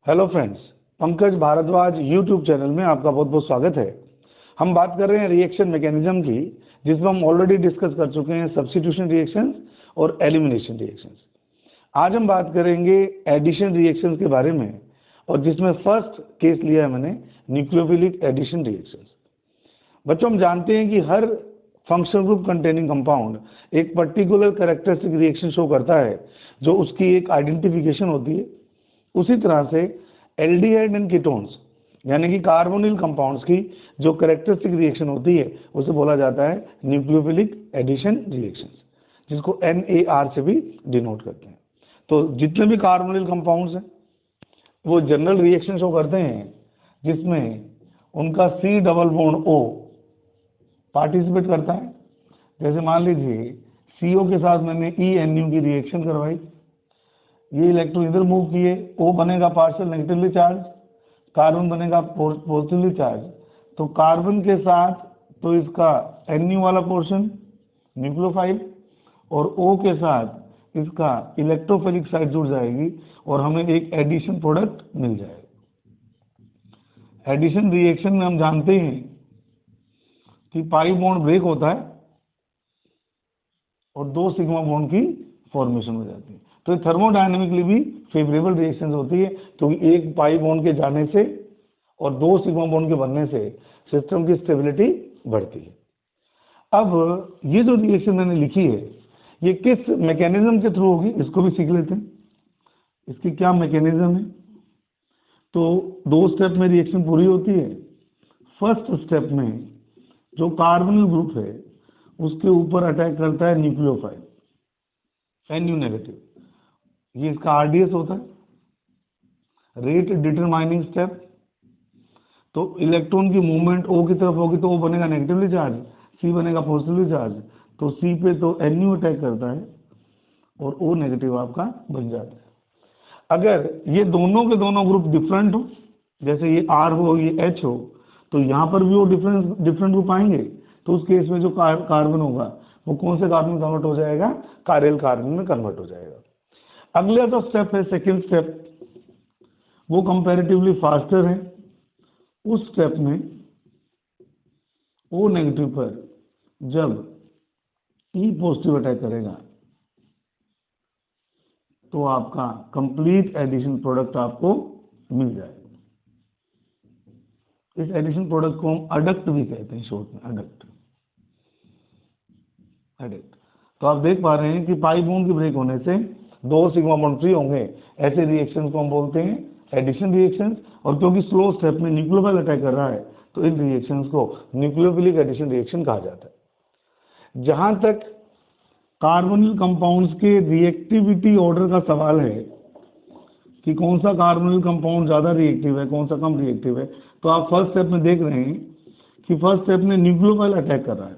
Hello friends, Pankaj Bhardwaj YouTube channel में आपका बहुत बहुत स्वागत है। हम बात कर रहे हैं रिएक्शन मैकेनिज्म की, जिसमें हम ऑलरेडी डिस्कस कर चुके हैं सब्स्टिट्यूशन रिएक्शंस और एलिमिनेशन रिएक्शंस। आज हम बात करेंगे एडिशन रिएक्शंस के बारे में, और जिसमें फर्स्ट केस लिया है मैंने न्यूक्लियोफिलिक एडिशन रिएक्शंस। बच्चों, हम जानते हैं कि हर फंक्शनल ग्रुप कंटेनिंग कंपाउंड एक पर्टिकुलर कैरेक्टरिस्टिक रिएक्शन शो करता है, जो उसकी एक आइडेंटिफिकेशन होती है। उसी तरह से एल्डिहाइड एंड कीटोन्स यानी कि कार्बोनिल कंपाउंड्स की जो कैरेक्टरिस्टिक रिएक्शन होती है उसे बोला जाता है न्यूक्लियोफिलिक एडिशन रिएक्शंस, जिसको NAR से भी डिनोट करते हैं। तो जितने भी कार्बोनिल कंपाउंड्स हैं वो जनरल रिएक्शन शो करते हैं, जिसमें उनका C double bond O participate करता है। जैसे मान लीजिए CO के साथ मैंने ENU की रिएक्शन करवाई, ये इलेक्ट्रॉन इधर मूव किए, O बनेगा पार्शियल नेगेटिवली चार्ज, कार्बन बनेगा पॉजिटिवली चार्ज। तो कार्बन के साथ तो इसका NU वाला पोर्शन न्यूक्लियोफाइल, और O के साथ इसका इलेक्ट्रोफिलिक साइड जुड़ जाएगी और हमें एक एडिशन प्रोडक्ट मिल जाएगा। एडिशन रिएक्शन में हम जानते हैं कि पाई बॉन्ड ब्रेक होता है और 2 सिग्मा बॉन्ड की फॉर्मेशन हो जाती है। तो ये थर्मोडायनेमिकली भी फेवरेबल रिएक्शन होती है, क्योंकि एक पाई बॉन्ड के जाने से और 2 सिग्मा बॉन्ड के बनने से सिस्टम की स्टेबिलिटी बढ़ती है। अब ये जो रिएक्शन मैंने लिखी है ये किस मैकेनिज्म के थ्रू होगी, इसको भी सीख लेते हैं। इसकी क्या मैकेनिज्म है। तो 2 स्टेप में रिएक्शन पूरी होती है। फर्स्ट स्टेप में जो कार्बोनिल ग्रुप है उसके ऊपर अटैक करता है न्यूक्लियोफाइल NU नेगेटिव, ये इसका RDS होता है, रेट डिटरमाइनिंग स्टेप। तो इलेक्ट्रॉन की मूवमेंट O की तरफ होगी तो O बनेगा नेगेटिवली चार्ज, C बनेगा पॉजिटिवली चार्ज। तो C पे तो NU अटैक करता है और O नेगेटिव आपका बन जाता है। अगर ये दोनों के दोनों ग्रुप डिफरेंट हो, जैसे ये R हो ये H हो, तो यहाँ पर भी वो डिफरेंट ग्रुप आएंगे। तो उस केस में जो कार्बन होगा वो कौन से कार्बन में कन्वर्ट हो जाएगा, कारेल कार्बन में कन्वर्ट हो जाएगा। अगला जो स्टेप है सेकेंड स्टेप, वो कंपैरेटिवली फास्टर है। उस स्टेप में O नेगेटिव पर जब E पॉजिटिव अटैक करेगा तो आपका कंप्लीट एडिशन प्रोडक्ट आपको मिल जाएगा। इस एडिशन प्रोडक्ट को हम अडक्ट भी कहते हैं, शॉर्ट में अडक्ट। तो आप देख पा रहे हैं कि पाई बॉन्ड की ब्रेक होने से 2 सिग्मा बॉन्ड फ्री होंगे। ऐसे रिएक्शन को हम बोलते हैं एडिशन रिएक्शंस। और क्योंकि स्लो स्टेप में न्यूक्लियोफाइल अटैक कर रहा है तो इन रिएक्शंस को न्यूक्लियोफिलिक एडिशन रिएक्शन कहा जाता है। जहां तक कार्बोनिल कंपाउंड्स के रिएक्टिविटी ऑर्डर का सवाल है कि कौन सा कार्बोनिल कंपाउंड ज़्यादा रिएक्टिव है, कौन सा कम रिएक्टिव है, तो आप फर्स्ट स्टेप में देख रहे हैं कि फर्स्ट स्टेप में न्यूक्लियोफाइल अटैक कर रहा है।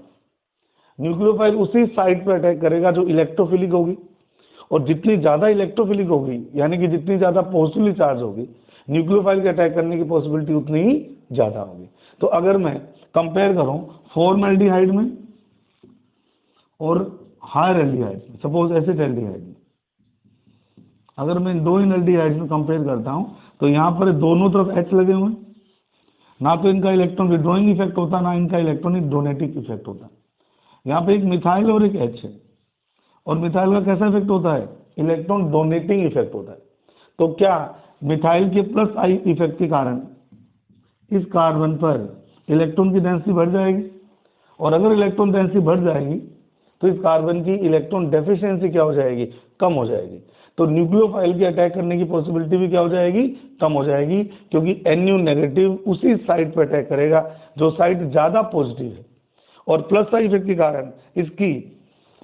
न्यूक्लियोफाइल उसी साइट पर अटैक करेगा जो इलेक्ट्रोफिलिक होगी, और जितनी ज़्यादा इलेक्ट्रोफिलिक होगी यानी कि जितनी ज़्यादा पॉजिटिवली चार्ज होगी, न्यूक्लियोफाइल के अटैक करने की पॉसिबिलिटी उतनी ही ज़्यादा होगी। तो अगर मैं कंपेयर करूं फॉर्मल्डिहाइड में और हायर एल्डिहाइड में, सपोज एसिड एल्डिहाइड में, अगर मैं 2 एल्डिहाइड में कंपेयर करता हूं तो यहाँ पर दोनों तरफ H लगे हुए हैं। ना तो इनका इलेक्ट्रॉन विड्रॉइंग इफेक्ट होता, ना इनका इलेक्ट्रॉनिक डोनेटिक इफेक्ट होता। यहाँ पे एक मिथाइल और एक H है, और मिथाइल का कैसा इफेक्ट होता है, इलेक्ट्रॉन डोनेटिंग इफेक्ट होता है। तो क्या मिथाइल के प्लस I इफेक्ट के कारण इस कार्बन पर इलेक्ट्रॉन की डेंसिटी बढ़ जाएगी, और अगर इलेक्ट्रॉन डेंसिटी बढ़ जाएगी तो इस कार्बन की इलेक्ट्रॉन डेफिशिएंसी क्या हो जाएगी, कम हो जाएगी। तो न्यूक्लियोफाइल के अटैक करने की पॉसिबिलिटी भी क्या हो जाएगी, कम हो जाएगी, क्योंकि NU नेगेटिव उसी साइट पर अटैक करेगा जो साइट ज़्यादा पॉजिटिव है, और प्लस I इफेक्ट के कारण इसकी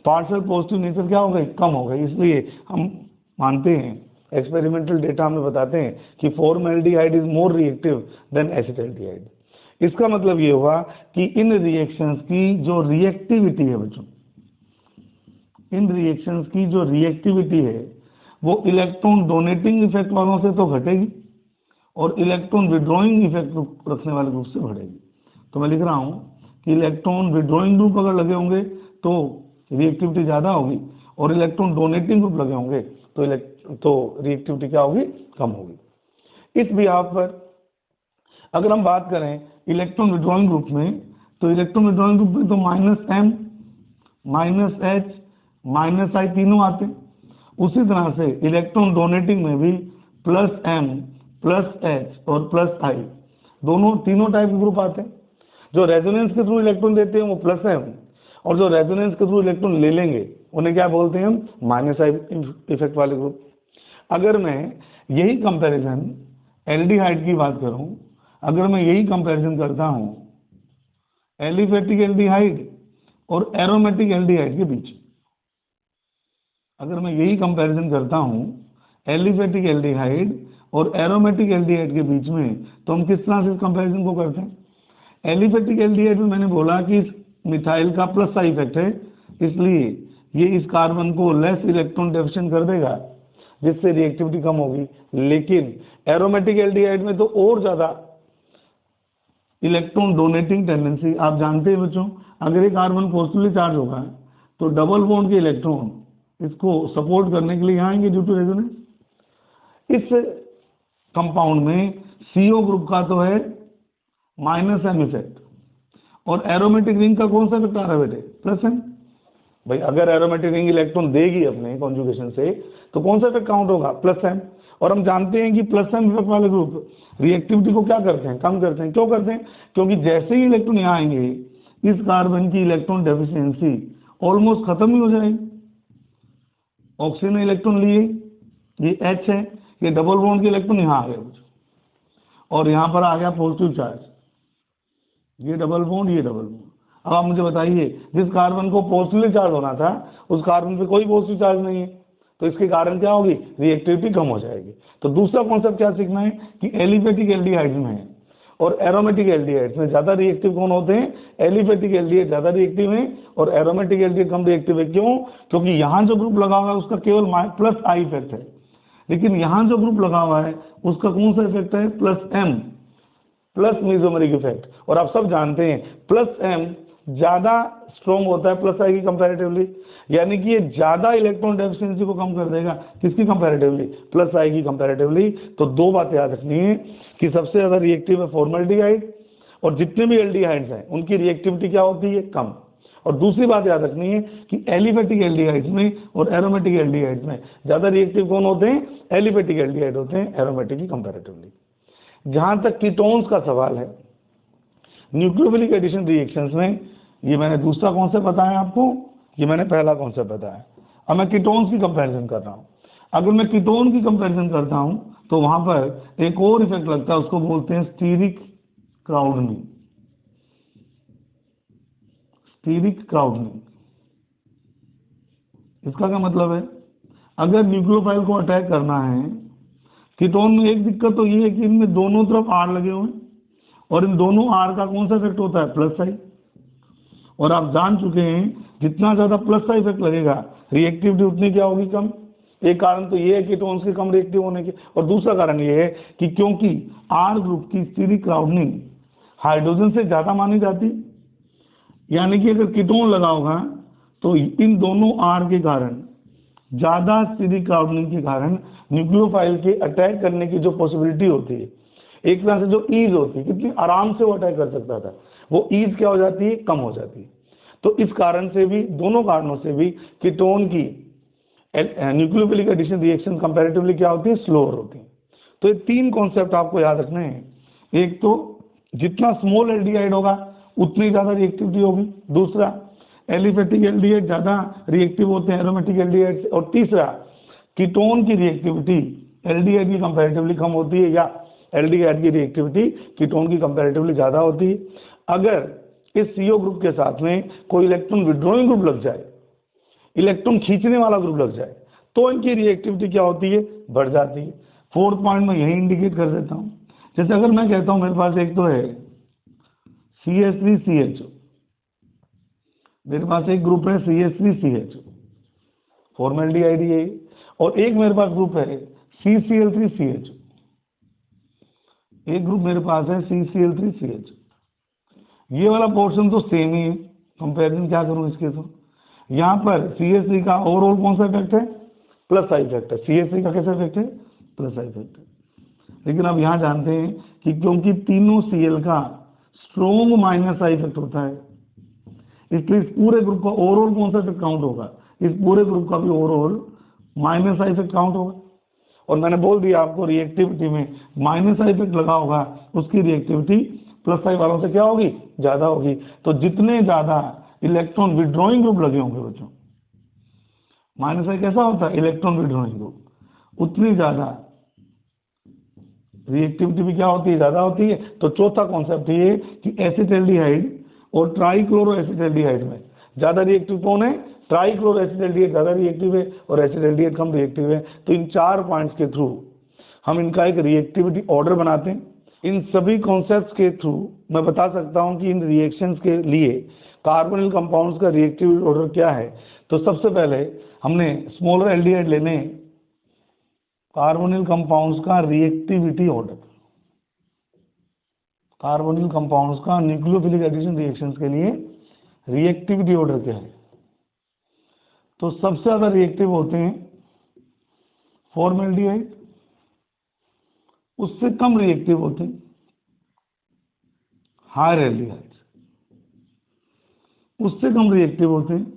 पार्शियल पॉजिटिव नेचर क्या हो गई, कम हो गई। इसलिए हम मानते हैं, एक्सपेरिमेंटल डेटा हमें बताते हैं कि formaldehyde is more reactive than acetaldehyde. इसका मतलब ये हुआ कि इन रिएक्शंस की जो रिएक्टिविटी है बच्चों, इन रिएक्शंस की जो रिएक्टिविटी है वो इलेक्ट्रॉन डोनेटिंग इफेक्ट वालों से तो घटेगी और इलेक्ट्रॉन विड्रॉइंग इफेक्ट रखने वाले ग्रुप से बढ़ेगी। तो मैं लिख रहा हूँ कि इलेक्ट्रॉन विड्रॉइंग ग्रुप अगर लगे होंगे तो रिएक्टिविटी ज़्यादा होगी, और इलेक्ट्रॉन डोनेटिंग ग्रुप लगे होंगे तो रिएक्टिविटी क्या होगी, कम होगी। इस बिहाफ पर अगर हम बात करें इलेक्ट्रॉन विड्रॉइंग ग्रुप में, तो इलेक्ट्रॉन विड्रॉइंग ग्रुप में तो -m, -h, -i तीनों आते हैं। उसी तरह से इलेक्ट्रॉन डोनेटिंग में भी +m, +h और +i दोनों तीनों टाइप के ग्रुप आते हैं। जो रेजोनेंस के थ्रू इलेक्ट्रॉन देते हैं वो +m, और जो रेजोनेंस के थ्रू इलेक्ट्रॉन ले लेंगे उन्हें क्या बोलते हैं हम, -i इफेक्ट वाले ग्रुप। अगर मैं यही कंपैरिजन एल्डिहाइड की बात करूं, अगर मैं यही कंपैरिजन करता हूं एलिफेटिक एल्डिहाइड और एरोमेटिक एल्डिहाइड के बीच, अगर मैं यही कंपैरिजन करता हूं एलिफेटिक एल्डिहाइड और एरोमेटिक एल्डिहाइड के बीच में, तो हम किस तरह से इस कंपैरिजन को करते हैं। एलिफेटिक एल्डिहाइड में मैंने बोला कि इस मिथाइल का +i इफेक्ट है, इसलिए ये इस कार्बन को लेस इलेक्ट्रॉन डेफिशिएंट कर देगा, जिससे रिएक्टिविटी कम होगी। लेकिन एरोमेटिक एल्डिहाइड में तो और ज्यादा इलेक्ट्रॉन डोनेटिंग टेंडेंसी, आप जानते हैं बच्चों, अगर एक कार्बन पॉजिटिवली चार्ज होगा तो डबल बॉन्ड के इलेक्ट्रॉन इसको सपोर्ट करने के लिए यहाँ आएंगे ड्यू टू रेजोनेंस। इस कंपाउंड में CO ग्रुप का तो है -m इफेक्ट, और एरोमेटिक रिंग का कौन सा इफेक्ट आ रहा है बेटे, +m। भाई अगर एरोमेटिक रिंग इलेक्ट्रॉन देगी अपने कॉन्जुगेशन से तो कौन सा इफेक्ट काउंट होगा, +m। और हम जानते हैं कि +m इफेक्ट वाले ग्रुप रिएक्टिविटी को क्या करते हैं, कम करते हैं। क्यों करते हैं, क्योंकि जैसे ही इलेक्ट्रॉन यहाँ आएंगे इस कार्बन की इलेक्ट्रॉन डेफिशिएंसी ऑलमोस्ट खत्म ही हो जाएगी। ऑक्सीजन ने इलेक्ट्रॉन लिए, ये H है, ये डबल बॉन्ड के इलेक्ट्रॉन यहाँ आ गए और यहाँ पर आ गया पॉजिटिव चार्ज, ये डबल बॉन्ड, ये डबल बॉन्ड। अब आप मुझे बताइए, जिस कार्बन को पॉजिटिवली चार्ज होना था उस कार्बन पे कोई पॉजिटिव चार्ज नहीं है, तो इसके कारण क्या होगी, रिएक्टिविटी कम हो जाएगी। तो दूसरा कॉन्सेप्ट क्या सीखना है कि एलिफेटिक एल्डिहाइड्स में और एरोमेटिक एल्डिहाइड्स में ज्यादा रिएक्टिव कौन होते हैं, एलिफेटिक एल्डिहाइड ज्यादा रिएक्टिव है और एरोमेटिक एल्डिहाइड कम रिएक्टिव है। क्यों, क्योंकि यहाँ जो ग्रुप लगा हुआ है उसका केवल +i इफेक्ट है, लेकिन यहाँ जो ग्रुप लगा हुआ है उसका कौन सा इफेक्ट है, +m, प्लस मेसोमेरिक इफेक्ट। और आप सब जानते हैं +m ज्यादा स्ट्रॉन्ग होता है +i की कंपैरेटिवली, यानी कि ये ज्यादा इलेक्ट्रॉन डेफिशिएंसी को कम कर देगा, किसकी कंपैरेटिवली, +i की कंपैरेटिवली। तो दो बातें याद रखनी है कि सबसे ज्यादा रिएक्टिव है फॉर्मल्डिहाइड, और जितने भी एल्डिहाइड्स हैं उनकी रिएक्टिविटी क्या होती है, कम। और दूसरी बात याद रखनी है कि एलिफेटिक एल्डिहाइड्स में और एरोमेटिक एल्डिहाइड्स में ज्यादा रिएक्टिव कौन होते हैं, एलिफेटिक एल्डिहाइड होते हैं एरोमेटिक की कंपैरेटिवली। जहां तक कीटोन्स का सवाल है, न्यूक्लियोफिलिक एडिशन रिएक्शंस में, ये मैंने दूसरा कॉन्सेप्ट बताया आपको, ये मैंने पहला कॉन्सेप्ट बताया। अब मैं कीटोन्स की कंपैरिजन कर रहा हूँ। अगर मैं कीटोन की कंपैरिजन करता हूँ तो वहां पर एक और इफेक्ट लगता है, उसको बोलते हैं स्टीरिक क्राउडनिंग। स्टीरिक क्राउडनिंग, इसका क्या मतलब है, अगर न्यूक्लियोफाइल को अटैक करना है, कीटोन में एक दिक्कत तो ये है कि इनमें दोनों तरफ R लगे हुए हैं, और इन दोनों R का कौन सा इफेक्ट होता है, +i। और आप जान चुके हैं जितना ज्यादा +i इफेक्ट लगेगा रिएक्टिविटी उतनी क्या होगी, कम। एक कारण तो ये है कीटोन्स के कम रिएक्टिव होने के, और दूसरा कारण ये है कि क्योंकि R ग्रुप की स्टीरिक क्राउडनिंग हाइड्रोजन से ज्यादा मानी जाती, यानी कि अगर कीटोन लगा होगा तो इन दोनों R के कारण, ज्यादा स्टीरिक क्राउडनिंग के कारण न्यूक्लियोफाइल के अटैक करने की जो पॉसिबिलिटी होती है, एक तरह से जो ईज होती है, कितनी आराम से वो अटैक कर सकता था, वो ईज क्या हो जाती है, कम हो जाती है। तो इस कारण से भी, दोनों कारणों से भी कीटोन की न्यूक्लियोफिलिक एडिशन रिएक्शन कंपैरेटिवली क्या होती है, स्लोअर होती है। तो ये तीन कॉन्सेप्ट आपको याद रखने हैं। एक तो जितना स्मॉल एल्डिहाइड होगा उतनी ज्यादा रिएक्टिविटी होगी, दूसरा एलिफेटिक एल्डिहाइड ज्यादा रिएक्टिव होते हैं एरोमेटिक एल्डिहाइड से, और तीसरा कीटोन की रिएक्टिविटी एल्डिहाइड की कंपैरेटिवली कम होती है, या एल्डिहाइड की रिएक्टिविटी कीटोन की कंपैरेटिवली ज्यादा होती है। अगर इस CO ग्रुप के साथ में कोई इलेक्ट्रॉन विड्रॉइंग ग्रुप लग जाए, इलेक्ट्रॉन खींचने वाला ग्रुप लग जाए, तो इनकी रिएक्टिविटी क्या होती है, बढ़ जाती है। फोर्थ पॉइंट में यही इंडिकेट कर देता हूं। जैसे अगर मैं कहता हूं मेरे पास एक तो है CH3CH, मेरे पास एक ग्रुप है CH3CH, फॉर्मल्डिहाइड है, और एक मेरे पास ग्रुप है CCl3CH, एक ग्रुप मेरे पास है CCl3CH। ये वाला पोर्शन तो सेम ही है, कंपेरिजन क्या करूं इसके, तो यहाँ पर CH3 का ओवरऑल कौन सा इफेक्ट है, +i इफेक्ट है। CH3 का कैसा इफेक्ट है, +i इफेक्ट है। लेकिन अब यहाँ जानते हैं कि क्योंकि तीनों Cl का स्ट्रॉन्ग माइनस आई इफेक्ट होता है, इसलिए इस पूरे ग्रुप का ओवरऑल कौन सा इफेक्ट काउंट होगा, इस पूरे ग्रुप का भी overall minus I effect count होगा। और मैंने बोल दिया आपको रिएक्टिविटी में माइनस आई इफेक्ट लगा होगा, उसकी रिएक्टिविटी प्लस आई वालों से क्या होगी, ज्यादा होगी। तो जितने ज्यादा इलेक्ट्रॉन विड्रॉइंग ग्रुप लगे होंगे बच्चों, माइनस आई कैसा होता है, इलेक्ट्रॉन विड्रॉइंग ग्रुप, उतनी ज्यादा रिएक्टिविटी भी क्या होती है, ज्यादा होती है। तो चौथा कॉन्सेप्ट ये कि एसिटाल्डिहाइड और ट्राइक्लोरोएसिटाल्डिहाइड में ज्यादा रिएक्टिव कौन है, ट्राइक्लोरोएसिटाल्डिहाइड ज्यादा रिएक्टिव है और एसिटाल्डिहाइड कम रिएक्टिव है। तो इन 4 पॉइंट्स के थ्रू हम इनका एक रिएक्टिविटी ऑर्डर बनाते हैं। इन सभी कॉन्सेप्ट्स के थ्रू मैं बता सकता हूं कि इन रिएक्शंस के लिए कार्बोनिल कंपाउंड्स का रिएक्टिविटी ऑर्डर क्या है। तो सबसे पहले हमने स्मॉलर एल्डिहाइड लेने कार्बोनिल कंपाउंड्स का रिएक्टिविटी ऑर्डर, कार्बोनिल कंपाउंड्स का न्यूक्लियोफिलिक एडिशन रिएक्शंस के लिए रिएक्टिविटी ऑर्डर क्या है। तो सबसे ज्यादा रिएक्टिव होते हैं फॉर्मल्डिहाइड, उससे कम रिएक्टिव होते हैं हायर एल्डिहाइड, उससे कम रिएक्टिव होते हैं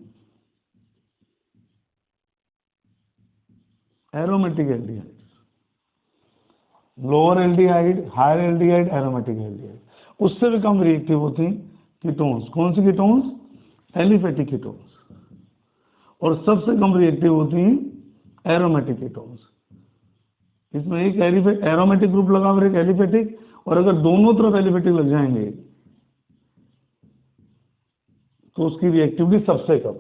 aromatic aldehyde, lower aldehyde, higher aldehyde, aromatic aldehyde. उससे भी कम रिएक्टिव होते हैं कीटोन्स। कौन सी कीटोन्स, एलिफेटिक कीटोन्स। और सबसे कम रिएक्टिव होती हैं एरोमेटिक कीटोन्स। इसमें एक एरोमेटिक ग्रुप लगा और एक एलिफेटिक, और अगर दोनों तरफ एलिफेटिक लग जाएंगे तो उसकी रिएक्टिविटी सबसे कम।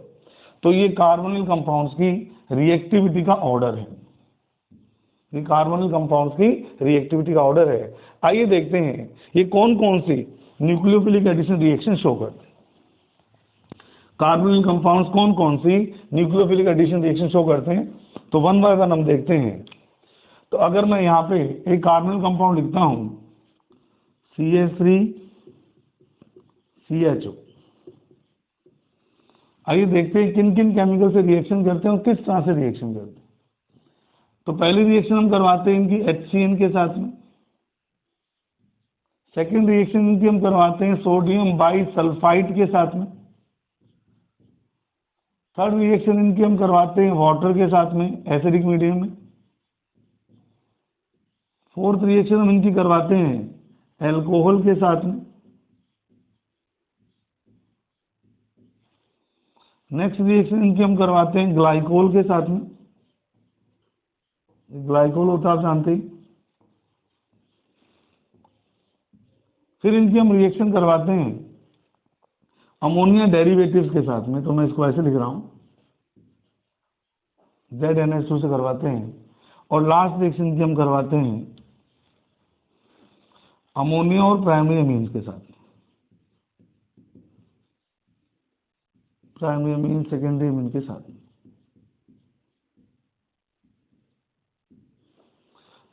तो ये कार्बोनिल कंपाउंड्स की रिएक्टिविटी का ऑर्डर है, ये कार्बोनिल कंपाउंड्स की रिएक्टिविटी का ऑर्डर है। आइए देखते हैं ये कौन कौन सी न्यूक्लियोफिलिक एडिशन रिएक्शन शो करते हैं। कार्बोनिल कंपाउंड्स कौन कौन सी न्यूक्लियोफिलिक एडिशन रिएक्शन शो करते हैं, तो वन बाय वन हम देखते हैं। तो अगर मैं यहाँ पे एक कार्बोनिल कंपाउंड लिखता हूं CH3CHO, आइए देखते हैं किन किन केमिकल से रिएक्शन करते हैं और किस तरह से रिएक्शन करते हैं। तो पहली रिएक्शन हम करवाते हैं इनकी HCN के साथ में, सेकेंड रिएक्शन इनकी हम करवाते हैं सोडियम बाइसल्फाइड के साथ में, थर्ड रिएक्शन इनकी हम करवाते हैं वाटर के साथ में एसिडिक मीडियम में, फोर्थ रिएक्शन हम इनकी करवाते हैं एल्कोहल के साथ में, नेक्स्ट रिएक्शन इनकी हम करवाते हैं ग्लाइकोल के साथ में, ग्लाइकोल होता है आप जानते ही। फिर इनकी हम रिएक्शन करवाते हैं अमोनिया डेरिवेटिव्स के साथ में, तो मैं इसको ऐसे लिख रहा हूं ZNH2 से करवाते हैं। और लास्ट रिएक्शन की हम करवाते हैं अमोनिया और प्राइमरी अमीन्स के साथ, प्राइमरी अमीन सेकेंडरी अमीन के साथ।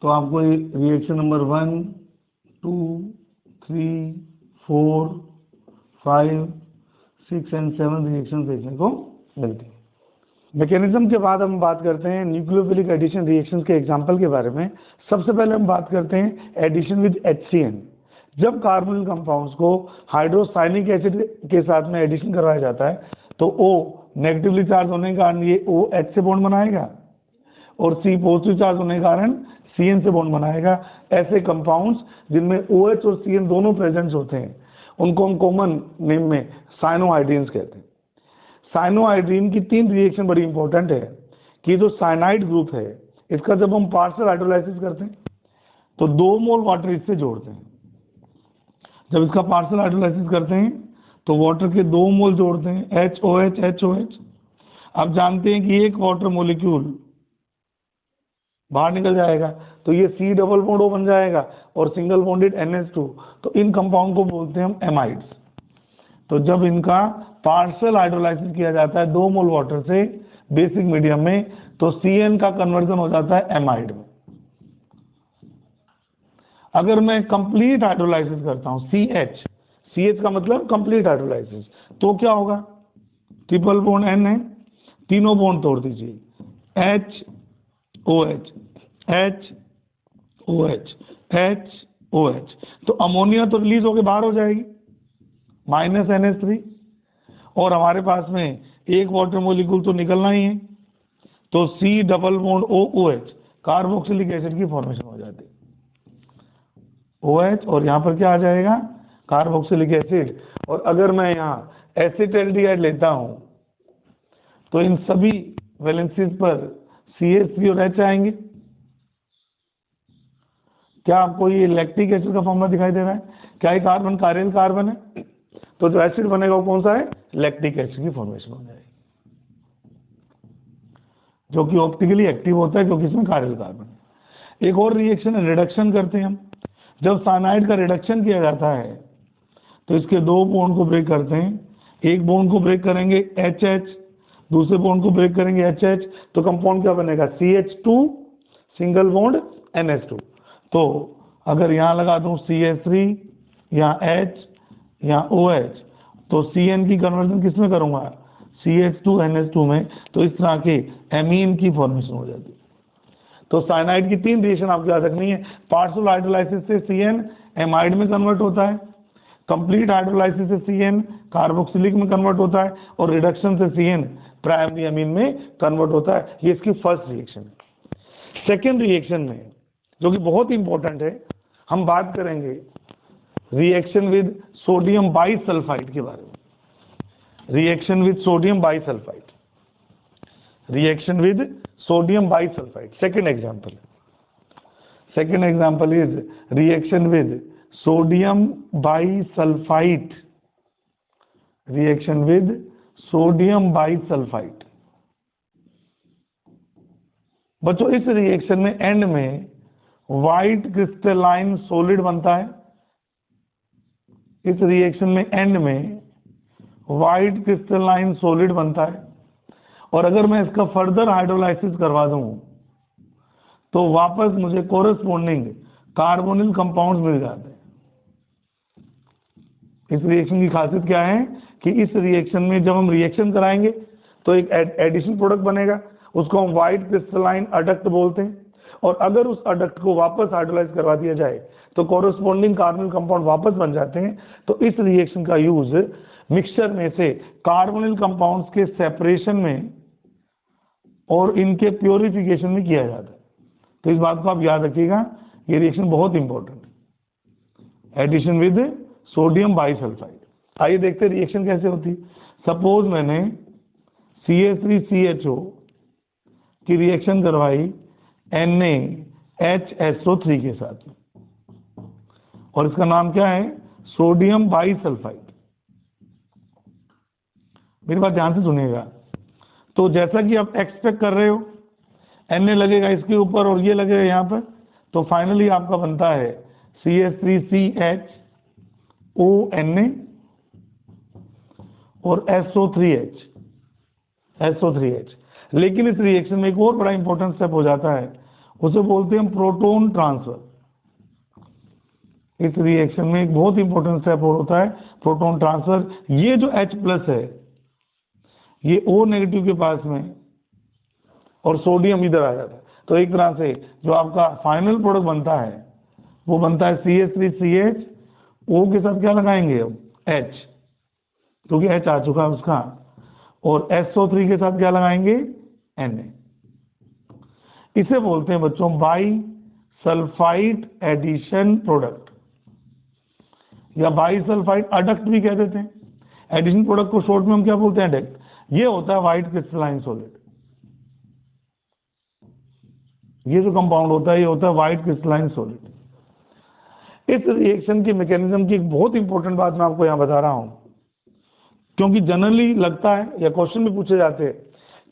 तो आपको रिएक्शन नंबर 1, 2, 3, 4, 5, 6 एंड 7 रिएक्शन देखने को मिलती है। मैकेनिज्म के बाद हम बात करते हैं न्यूक्लियोफिलिक एडिशन रिएक्शंस के एग्जांपल के बारे में। सबसे पहले हम बात करते हैं एडिशन विद HCN। जब कार्बोनिल कंपाउंड्स को हाइड्रोसाइनिक एसिड के साथ में एडिशन करवाया जाता है तो O नेगेटिवली चार्ज होने के कारण ये OH से बॉन्ड बनाएगा और C पॉजिटिव चार्ज होने के कारण CN से बॉन्ड बनाएगा। ऐसे कंपाउंड्स जिनमें OH और CN दोनों प्रेजेंट्स होते हैं उनको हम कॉमन नेम में साइनोहाइड्रीन्स कहते हैं। साइनोहाइड्रीन की 3 रिएक्शन बड़ी इंपॉर्टेंट है कि जो साइनाइड ग्रुप है इसका जब हम पार्शियल हाइड्रोलाइसिस करते हैं तो 2 मोल वाटर इससे जोड़ते हैं। जब इसका पार्शियल हाइड्रोलाइसिस करते हैं तो वाटर के 2 मोल जोड़ते हैं HOH HOH। आप जानते हैं कि एक वाटर मोलिक्यूल बाहर निकल जाएगा तो ये C डबल बॉन्ड O बन जाएगा और सिंगल बॉन्डेड NH2। तो इन कंपाउंड को बोलते हैं हम एमाइड्स। तो जब इनका पार्शियल हाइड्रोलाइसिस किया जाता है 2 मोल वाटर से बेसिक मीडियम में तो CN का कन्वर्जन हो जाता है एमाइड में। अगर मैं कंप्लीट हाइड्रोलाइसिस करता हूं CH का मतलब कंप्लीट हाइड्रोलाइसिस, तो क्या होगा, ट्रिपल बॉन्ड N है, तीनों बॉन्ड तोड़ दीजिए HOH OH, HOH। तो अमोनिया तो रिलीज होके बाहर हो जाएगी, -NH3, और हमारे पास में एक वाटर मॉलिक्यूल तो निकलना ही है, तो C double bond OH carboxylic acid की फॉर्मेशन हो जाती है, OH, और यहाँ पर क्या आ जाएगा, कार्बोक्सिलिक एसिड। और अगर मैं यहाँ एसिटाल्डिहाइड लेता हूँ तो इन सभी वैलेंसीज पर CH3 और H आएंगे। क्या आपको ये लैक्टिक एसिड का फॉर्मूला दिखाई दे रहा है? क्या ये कार्बन कारियल कार्बन है? तो जो एसिड बनेगा वो कौन सा है? लैक्टिक एसिड की फॉर्मेशन हो जाएगी, जो कि ऑप्टिकली एक्टिव होता है क्योंकि इसमें कारियल कार्बन है। एक और रिएक्शन है, रिडक्शन करते हैं हम। जब साइनाइड का रिडक्शन किया जाता है तो इसके दो बॉन्ड को ब्रेक करते हैं, एक बॉन्ड को ब्रेक करेंगे HH, दूसरे बॉन्ड को ब्रेक करेंगे HH, तो कंपाउंड क्या बनेगा? CH2 single bond NH2। तो अगर यहाँ लगा दूं CH3, यहाँ H, यहाँ OH, तो CN की कन्वर्जन किस में करूंगा? CH2NH2 में। तो इस तरह के एमीन की फॉर्मेशन हो जाती है। तो साइनाइड की 3 रिएक्शन आपको याद रखनी है। पार्शियल हाइड्रोलाइसिस से CN एमाइड में कन्वर्ट होता है, कंप्लीट हाइड्रोलाइसिस से CN कार्बोक्सिलिक में कन्वर्ट होता है, और रिडक्शन से CN प्राइमरी अमीन में कन्वर्ट होता है। ये इसकी फर्स्ट रिएक्शन है। सेकेंड रिएक्शन में, जो कि बहुत इंपॉर्टेंट है, हम बात करेंगे रिएक्शन विद सोडियम बाइसल्फाइड के बारे में। Reaction with sodium bisulphide, reaction with sodium bisulphide. Second example is reaction with sodium bisulphide, reaction with sodium bisulphide. बच्चों इस रिएक्शन में एंड में व्हाइट क्रिस्टलाइन सॉलिड बनता है। इस रिएक्शन में एंड में व्हाइट क्रिस्टलाइन सॉलिड बनता है, और अगर मैं इसका फर्दर हाइड्रोलाइसिस करवा दूं तो वापस मुझे कोरेस्पोंडिंग कार्बोनिल कंपाउंड्स मिल जाते हैं। इस रिएक्शन की खासियत क्या है कि इस रिएक्शन में जब हम रिएक्शन कराएंगे तो एक एडिशनल प्रोडक्ट बनेगा, उसको हम व्हाइट क्रिस्टलाइन अडक्ट बोलते हैं, और अगर उस अडक्ट को वापस हाइड्रोलाइज करवा दिया जाए तो कोरेस्पोंडिंग कार्बोनिल कंपाउंड वापस बन जाते हैं। तो इस रिएक्शन का यूज मिक्सचर में से कार्बोनिल कंपाउंड्स के सेपरेशन में और इनके प्योरिफिकेशन में किया जाता है। तो इस बात को आप याद रखिएगा, ये रिएक्शन बहुत इंपॉर्टेंट है, एडिशन विद सोडियम बाइसल्फाइड। आइए देखते हैं रिएक्शन कैसे होती है। सपोज मैंने CH3CHO की रिएक्शन करवाई NaHSO3 के साथ, और इसका नाम क्या है? Sodium bisulphide. मेरी बात ध्यान से सुनिएगा। तो जैसा कि आप एक्सपेक्ट कर रहे हो, Na लगेगा इसके ऊपर और ये लगेगा यहाँ पर, तो फाइनली आपका बनता है CH3CHONA और SO3H। लेकिन इस रिएक्शन में एक और बड़ा इंपॉर्टेंट स्टेप हो जाता है, उसे बोलते हैं हम प्रोटोन ट्रांसफर। इस रिएक्शन में एक बहुत इंपॉर्टेंट स्टेप होता है प्रोटोन ट्रांसफर। ये जो H+ है ये O- के पास में, और सोडियम इधर आ जाता है। तो एक तरह से जो आपका फाइनल प्रोडक्ट बनता है वो बनता है CH3CH, O के साथ क्या लगाएंगे अब? H, क्योंकि H आ चुका है उसका, और SO3 के साथ क्या लगाएंगे? Na। इसे बोलते हैं बच्चों बाई सल्फाइड एडिशन प्रोडक्ट, या बाई सल्फाइड अडक्ट भी कह देते हैं। एडिशन प्रोडक्ट को शॉर्ट में हम क्या बोलते हैं? अडक्ट। ये होता है व्हाइट क्रिस्टलाइन सॉलिड। ये जो कंपाउंड होता है ये होता है व्हाइट क्रिस्टलाइन सॉलिड। इस रिएक्शन की मैकेनिज्म की एक बहुत इंपॉर्टेंट बात मैं आपको यहां बता रहा हूं, क्योंकि जनरली लगता है या क्वेश्चन भी पूछे जाते हैं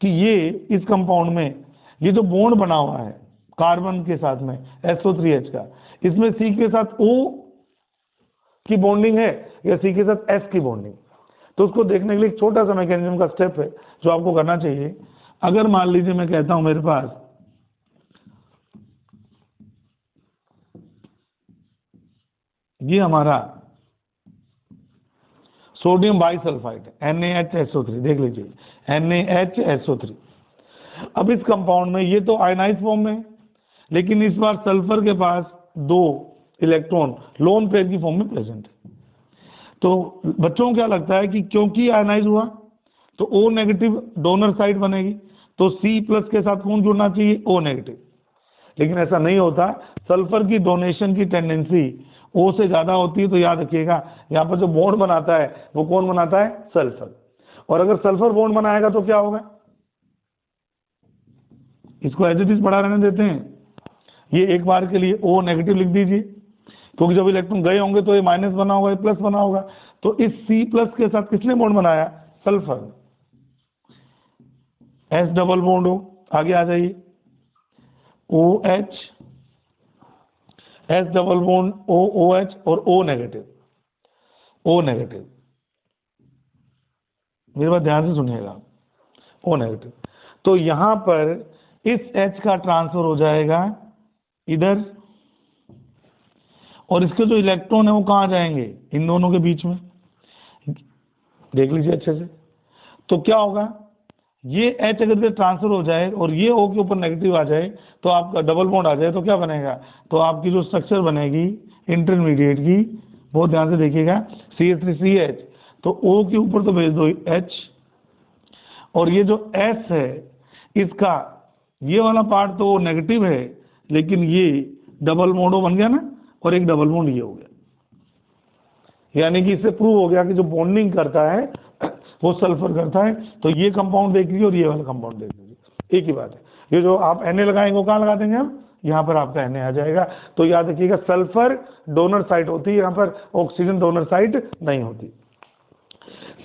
कि ये इस कंपाउंड में ये जो बॉन्ड बना हुआ है कार्बन के साथ में SO3H का, इसमें C के साथ O की बॉन्डिंग है या C के साथ S की बॉन्डिंग। तो उसको देखने के लिए एक छोटा सा मैकेनिज्म का स्टेप है जो आपको करना चाहिए। अगर मान लीजिए मैं कहता हूं मेरे पास ये हमारा सोडियम बाइसल्फाइड NaHSO3, देख लीजिए NaHSO3। अब इस कंपाउंड में ये तो आयनाइज फॉर्म में, लेकिन इस बार सल्फर के पास 2 इलेक्ट्रॉन लोन पेयर की फॉर्म में प्रेजेंट है। तो बच्चों को क्या लगता है कि क्योंकि आयनाइज हुआ तो O नेगेटिव डोनर साइड बनेगी, तो C प्लस के साथ कौन जुड़ना चाहिए? O negative. लेकिन ऐसा नहीं होता, सल्फर की डोनेशन की टेंडेंसी O से ज्यादा होती है। तो याद रखिएगा यहाँ पर जो बॉन्ड बनाता है वो कौन बनाता है? सल्फर। और अगर सल्फर बॉन्ड बनाएगा तो क्या होगा? इसको एज इट इज पढ़ा रहने देते हैं। ये एक बार के लिए O नेगेटिव लिख दीजिए, क्योंकि जब इलेक्ट्रॉन गए होंगे तो ये माइनस बना होगा, ये प्लस बना होगा। तो इस C प्लस के साथ किसने बॉन्ड बनाया? सल्फर। S डबल बॉन्ड हो, आगे आ जाइए, OH, S double bond OH और O नेगेटिव, O नेगेटिव। मेरे बात ध्यान से सुनिएगा, O नेगेटिव। तो यहां पर इस H का ट्रांसफर हो जाएगा इधर, और इसके जो इलेक्ट्रॉन है वो कहां जाएंगे? इन दोनों के बीच में। देख लीजिए अच्छे से। तो क्या होगा? ये H अगर ट्रांसफर हो जाए और ये O के ऊपर नेगेटिव आ जाए, तो आपका डबल बॉन्ड आ जाए, तो क्या बनेगा? तो आपकी जो स्ट्रक्चर बनेगी इंटरमीडिएट की, बहुत ध्यान से देखिएगा, CH3CH। तो O के ऊपर तो भेज दो H, और ये जो S है इसका ये वाला पार्ट तो नेगेटिव है, लेकिन ये डबल बॉन्ड बन गया ना, और एक डबल बॉन्ड ये हो गया। यानी कि इससे प्रूव हो गया कि जो बॉन्डिंग करता है वो सल्फर करता है। तो ये कंपाउंड देख लीजिए और ये वाला कंपाउंड देख लीजिए, एक ही बात है। ये जो आप Na लगाएंगे वो कहाँ लगा देंगे हम? यहाँ पर आपका Na आ जाएगा। तो याद रखिएगा सल्फर डोनर साइट होती है, यहाँ पर ऑक्सीजन डोनर साइट नहीं होती।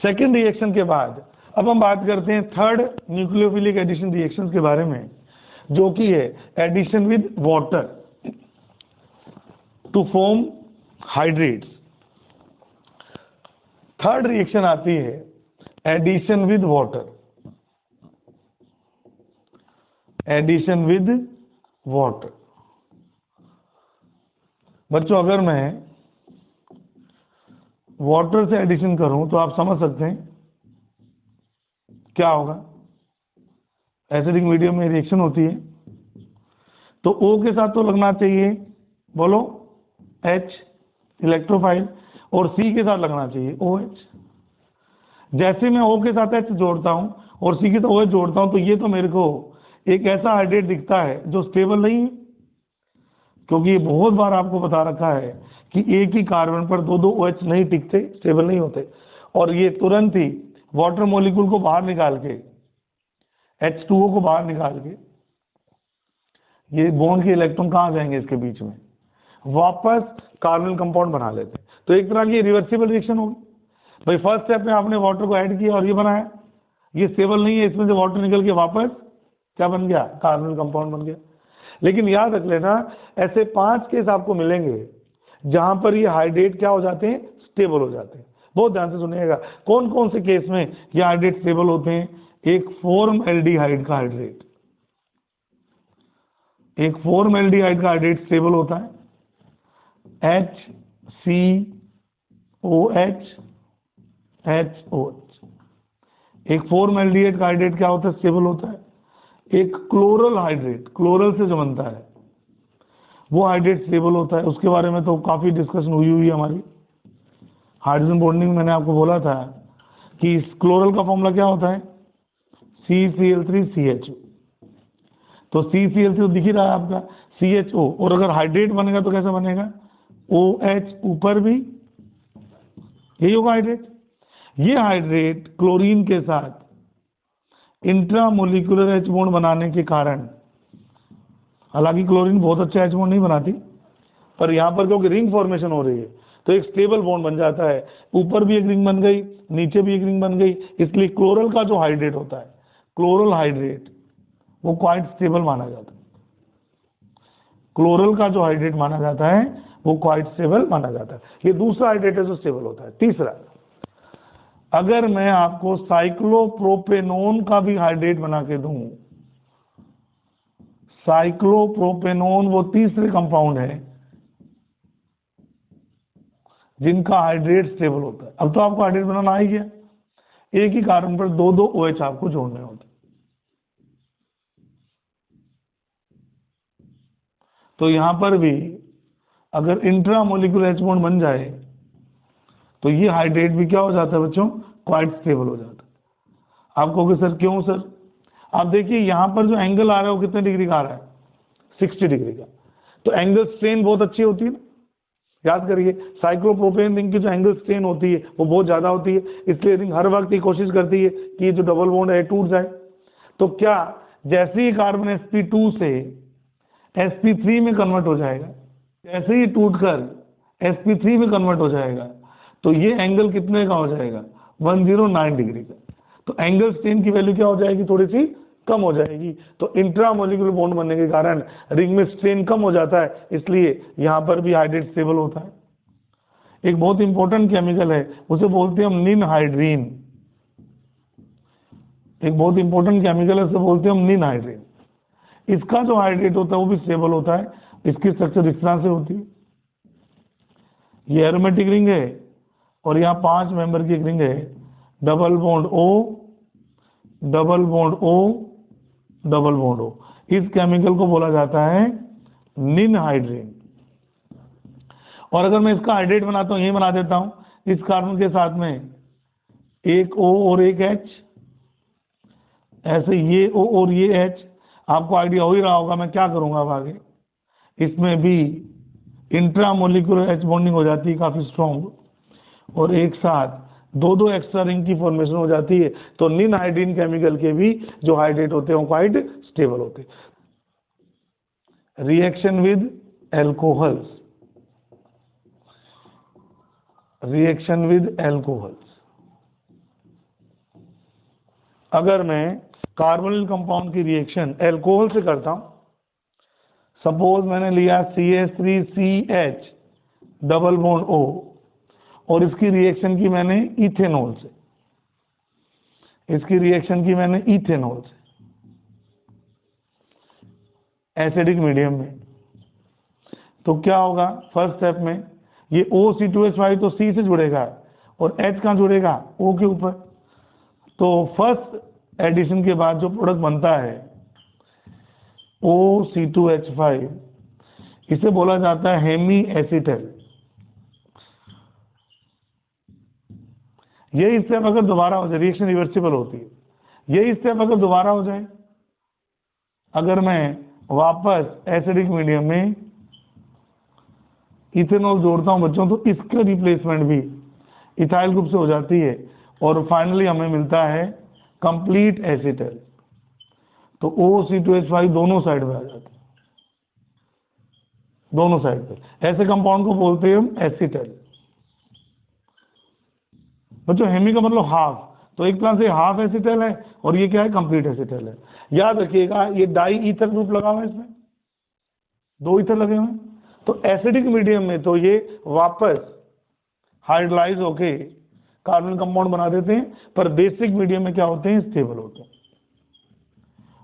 सेकेंड रिएक्शन के बाद अब हम बात करते हैं थर्ड न्यूक्लियोफिलिक एडिशन रिएक्शन के बारे में, जो कि है addition with water to form hydrates. Third reaction आती है addition with water, addition with water. बच्चों अगर मैं वाटर से एडिशन करूं तो आप समझ सकते हैं क्या होगा। एसिडिक मीडियम में रिएक्शन होती है, तो O के साथ तो लगना चाहिए, बोलो, H इलेक्ट्रोफाइल, और C के साथ लगना चाहिए OH। जैसे मैं O के साथ H जोड़ता हूं और C के साथ OH जोड़ता हूं, तो ये तो मेरे को एक ऐसा हाइड्रेट दिखता है जो स्टेबल नहीं है, क्योंकि ये बहुत बार आपको बता रखा है कि एक ही कार्बन पर दो दो OH नहीं टिकते, स्टेबल नहीं होते। और ये तुरंत ही वाटर मॉलिक्यूल को बाहर निकाल के, H2O को बाहर निकाल के, ये बॉन्ड के इलेक्ट्रॉन कहाँ जाएंगे? इसके बीच में वापस कार्बन कंपाउंड बना लेते हैं। तो एक तरह की रिवर्सिबल रिएक्शन होगी। भाई फर्स्ट स्टेप में आपने वाटर को ऐड किया और ये बनाया, ये स्टेबल नहीं है, इसमें से वाटर निकल के वापस क्या बन गया? कार्बन कंपाउंड बन गया। लेकिन याद रख लेना, ऐसे 5 केस आपको मिलेंगे जहां पर ये हाइड्रेट क्या हो जाते हैं? स्टेबल हो जाते हैं। बहुत ध्यान से सुनिएगा, कौन कौन से केस में ये हाइड्रेट स्टेबल होते हैं। एक फॉर्मएल्डिहाइड का हाइड्रेट, एक फॉर्मएल्डिहाइड का हाइड्रेट स्टेबल होता है, HCOH, एक फॉर्मएल्डिहाइड का हाइड्रेट क्या होता है? स्टेबल होता है। एक क्लोरल हाइड्रेट, क्लोरल से जो बनता है वो हाइड्रेट स्टेबल होता है। उसके बारे में तो काफी डिस्कशन हुई है हमारी। हाइड्रोजन बॉन्डिंग मैंने आपको बोला था कि इस क्लोरल का फॉर्मूला क्या होता है? CCl3CH। तो CCl3 तो दिख ही रहा है आपका, CHO, और अगर हाइड्रेट बनेगा तो कैसे बनेगा? OH ऊपर भी, यही होगा हाइड्रेट। ये हाइड्रेट क्लोरीन के साथ इंट्रामोलिकुलर H बॉन्ड बनाने के कारण, हालांकि क्लोरीन बहुत अच्छा H बॉन्ड नहीं बनाती, पर यहाँ पर क्योंकि रिंग फॉर्मेशन हो रही है तो एक स्टेबल बॉन्ड बन जाता है। ऊपर भी एक रिंग बन गई, नीचे भी एक रिंग बन गई, इसलिए क्लोरल का जो हाइड्रेट होता है, क्लोरल हाइड्रेट, वो क्वाइट स्टेबल माना जाता है। क्लोरल का जो हाइड्रेट माना जाता है वो क्वाइट स्टेबल माना जाता है। ये दूसरा हाइड्रेट है जो स्टेबल होता है। तीसरा, अगर मैं आपको साइक्लोप्रोपेनोन का भी हाइड्रेट बना के दूं, साइक्लोप्रोपेनोन वो तीसरे कंपाउंड है जिनका हाइड्रेट स्टेबल होता है। अब तो आपको हाइड्रेट बनाना आ ही गया। एक ही कार्बन पर दो दो OH आपको जोड़ने होते हैं। तो यहां पर भी अगर इंट्रा मोलिकुलर H बॉन्ड बन जाए तो ये हाइड्रेट भी क्या हो जाता है बच्चों, क्वाइट स्टेबल हो जाता है। आप कहोगे सर क्यों सर, आप देखिए यहां पर जो एंगल आ रहा है वो कितने डिग्री का आ रहा है, 60 डिग्री का। तो एंगल स्ट्रेन बहुत अच्छी होती है ना, याद करिए साइक्लोप्रोपेन रिंग की जो एंगल स्ट्रेन होती है वो बहुत ज्यादा होती है, इसलिए रिंग हर वक्त ये कोशिश करती है कि ये जो डबल बॉन्ड है टूट जाए। तो क्या जैसे ही कार्बन sp2 से sp3 में कन्वर्ट हो जाएगा, जैसे ही टूटकर sp3 में कन्वर्ट हो जाएगा, तो ये एंगल कितने का हो जाएगा, 109 डिग्री का। तो एंगल स्ट्रेन की वैल्यू क्या हो जाएगी, थोड़ी सी कम हो जाएगी। तो इंट्रामोलिकुलर बॉन्ड बनने के कारण रिंग में स्ट्रेन कम हो जाता है, इसलिए यहां पर भी हाइड्रेट स्टेबल होता है। एक बहुत इंपॉर्टेंट केमिकल है, उसे बोलते हैं हम निनहाइड्रीन। एक बहुत इंपॉर्टेंट केमिकल है, उसे बोलते हैं हम निनहाइड्रीन। इसका जो हाइड्रेट होता है वो भी स्टेबल होता है। इसकी स्ट्रक्चर इस तरह से होती है, ये एरोमेटिक रिंग है और यहाँ 5 मेंबर की एक रिंग है, double bond O, double bond O, double bond O। इस केमिकल को बोला जाता है निनहाइड्रीन। और अगर मैं इसका हाइड्रेट बनाता हूँ, यही बना देता हूं इस कार्बन के साथ में एक O और एक H, ऐसे ये O और ये H, आपको आइडिया हो ही रहा होगा मैं क्या करूंगा अब आगे। इसमें भी इंट्रामोलिकुलर H बॉन्डिंग हो जाती है काफी स्ट्रॉन्ग, और एक साथ दो दो एक्स्ट्रा रिंग की फॉर्मेशन हो जाती है। तो निनहाइड्रीन केमिकल के भी जो हाइड्रेट होते हैं वो क्वाइट स्टेबल होते हैं। Reaction with alcohols, reaction with alcohols, अगर मैं कार्बोनिल कंपाउंड की रिएक्शन एल्कोहल से करता हूं, सपोज मैंने लिया CH3CH डबल बॉन्ड O और इसकी रिएक्शन की मैंने इथेनॉल से, इसकी रिएक्शन की मैंने इथेनॉल से एसिडिक मीडियम में, तो क्या होगा, फर्स्ट स्टेप में ये OC2H5 तो C से जुड़ेगा और H कहाँ जुड़ेगा, O के ऊपर। तो फर्स्ट एडिशन के बाद जो प्रोडक्ट बनता है OC2H5, इसे बोला जाता है हेमी एसिटल। यही स्टेप अगर दोबारा हो जाए, रिएक्शन रिवर्सिबल होती है, यही स्टेप अगर दोबारा हो जाए, अगर मैं वापस एसिडिक मीडियम में इथेनॉल जोड़ता हूं बच्चों, तो इसका रिप्लेसमेंट भी इथाइल ग्रुप से हो जाती है और फाइनली हमें मिलता है कंप्लीट एसिटल। तो OC2H5 दोनों साइड में आ जाते हैं, दोनों साइड पे। ऐसे कंपाउंड को बोलते हैं हम एसिटल। बच्चों हेमी का मतलब हाफ, तो एक तरह से हाफ एसिटल है और ये क्या है, कंप्लीट एसिटल है। याद रखिएगा ये डाई ईथर ग्रुप लगा हुआ है, इसमें 2 ईथर लगे हुए हैं। तो एसिडिक मीडियम में तो ये वापस हाइड्रोलाइज होके कार्बन कंपाउंड बना देते हैं, पर बेसिक मीडियम में क्या होते हैं, स्टेबल होते हैं।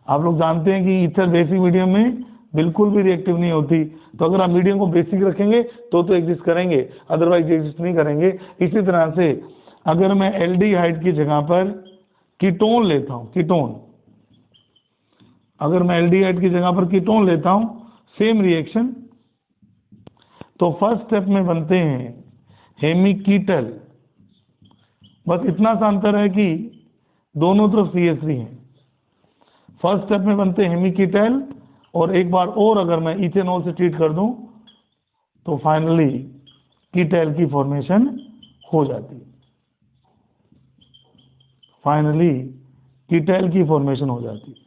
आप लोग जानते हैं कि ईथर बेसिक मीडियम में बिल्कुल भी रिएक्टिव नहीं होती, तो अगर आप मीडियम को बेसिक रखेंगे तो एग्जिस्ट करेंगे, अदरवाइज एग्जिस्ट नहीं करेंगे। इसी तरह से अगर मैं एल्डिहाइड की जगह पर कीटोन लेता हूं, कीटोन, अगर मैं एल्डिहाइड की जगह पर कीटोन लेता हूं, सेम रिएक्शन, तो फर्स्ट स्टेप में बनते हैं हेमिकीटल। बस इतना सा अंतर है कि दोनों तरफ CH3 है। फर्स्ट स्टेप में बनते हैं हेमिकीटल, और एक बार और अगर मैं इथेनॉल से ट्रीट कर दूं तो फाइनली कीटल की फॉर्मेशन हो जाती है, फाइनली कीटल की फॉर्मेशन हो जाती है।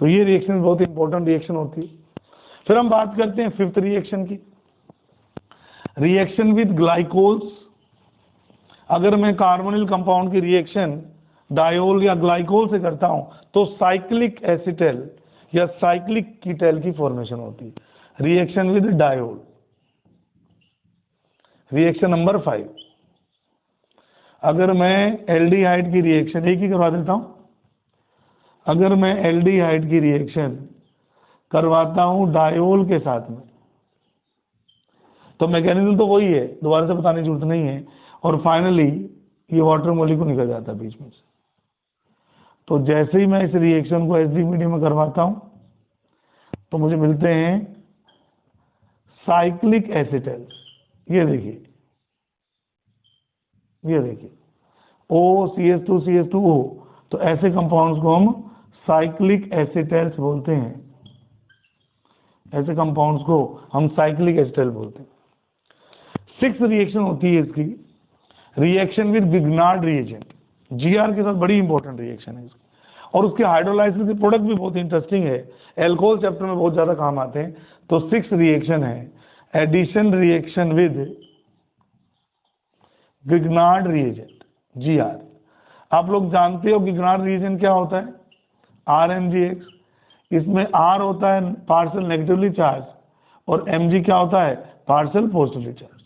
तो ये रिएक्शन बहुत इंपॉर्टेंट रिएक्शन होती है। फिर हम बात करते हैं फिफ्थ रिएक्शन की, रिएक्शन विद ग्लाइकोल्स। अगर मैं कार्बोनिल कंपाउंड की रिएक्शन डायोल या ग्लाइकोल से करता हूं तो साइक्लिक एसिटल या साइक्लिक कीटल की फॉर्मेशन होती है। Reaction with diol, reaction number 5, अगर मैं एल्डिहाइड की रिएक्शन एक ही करवा देता हूं, अगर मैं एल्डिहाइड की रिएक्शन करवाता हूं डायोल के साथ में, तो मैकेनिज्म तो वही है, दोबारा से बताने की जरूरत नहीं है, और फाइनली ये वाटर मॉलिक्यूल निकल जाता है बीच में से। तो जैसे ही मैं इस रिएक्शन को एसिडिक मीडियम में करवाता हूं तो मुझे मिलते हैं साइक्लिक एसिटल। ये देखिए OCH2CH2O। तो ऐसे कंपाउंड्स को हम साइक्लिक एसिटल्स बोलते हैं। ऐसे कंपाउंड्स को हम साइक्लिक एसिटल बोलते हैं। 6th रिएक्शन होती है इसकी, reaction with Grignard reagent. GR के साथ बड़ी इंपॉर्टेंट रिएक्शन है इसकी, और उसके हाइड्रोलाइसिस के प्रोडक्ट भी बहुत इंटरेस्टिंग है, एल्कोहल चैप्टर में बहुत ज्यादा काम आते हैं। तो 6th रिएक्शन है addition reaction with Grignard reagent, GR। आप लोग जानते हो गिग्नार्ड रिएजेंट क्या होता है, RMgX। इसमें R होता है पार्शियल नेगेटिवली चार्ज और Mg क्या होता है, पार्शियल पॉजिटिवली चार्ज।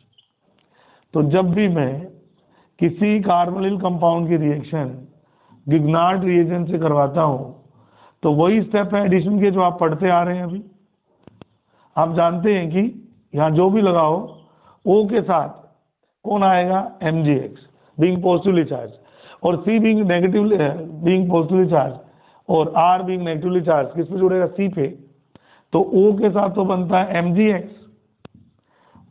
तो जब भी मैं किसी कार्बोनिल कंपाउंड की रिएक्शन गिग्नार्ड रिएजेंट से करवाता हूं तो वही स्टेप है एडिशन के जो आप पढ़ते आ रहे हैं अभी। आप जानते हैं कि यहां जो भी लगाओ O के साथ कौन आएगा, MgX बीइंग पॉजिटिवली चार्ज, और C being negatively being positively charge, और R बीइंग नेगेटिवली चार्ज किस पे जुड़ेगा, C पे। तो O के साथ तो बनता है MgX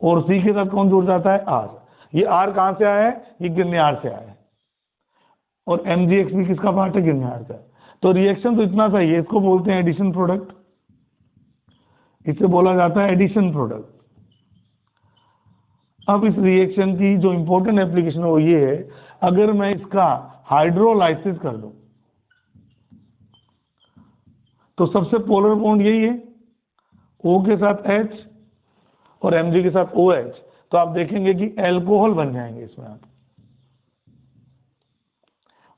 और C के साथ कौन जुड़ जाता है, R। ये R कहां से आया है, ये गिरनियार से आया है, और MgX भी किसका पार्ट है, गिरनियार का। तो रिएक्शन तो इतना सा ही है, इसको बोलते हैं एडिशन प्रोडक्ट, इसे बोला जाता है एडिशन प्रोडक्ट। अब इस रिएक्शन की जो इंपॉर्टेंट एप्लीकेशन है वो ये है, अगर मैं इसका हाइड्रोलाइसिस कर दूं तो सबसे पोलर बॉन्ड यही है, O के साथ H और Mg के साथ OH। तो आप देखेंगे कि एल्कोहल बन जाएंगे इसमें आप,